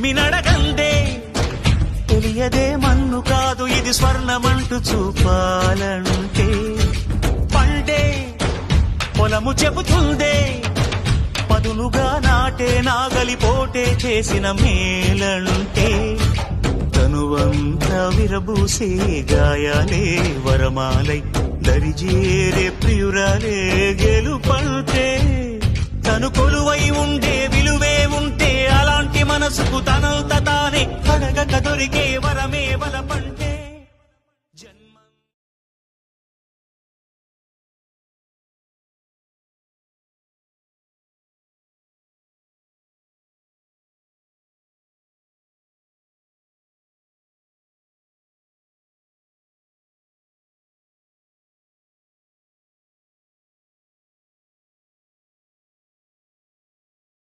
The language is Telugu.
ఉరిమి నడకందే తెలియదే మన్ను కాదు ఇది స్వర్ణమంటూ చూపాలంటే పండే పొలము చెబుతుందే పదునుగా నాటే నాగలిపోటే చేసిన మేలంటే తనువంతా విరబూసే గాయాలే వరమాలై దరిజేరే ప్రియురాలే గెలుపంటే తను కొలువై ఉండే విలువే ఉంటే అలాంటి మనసుకు తనంత తానే అడగక దొరికే వరమే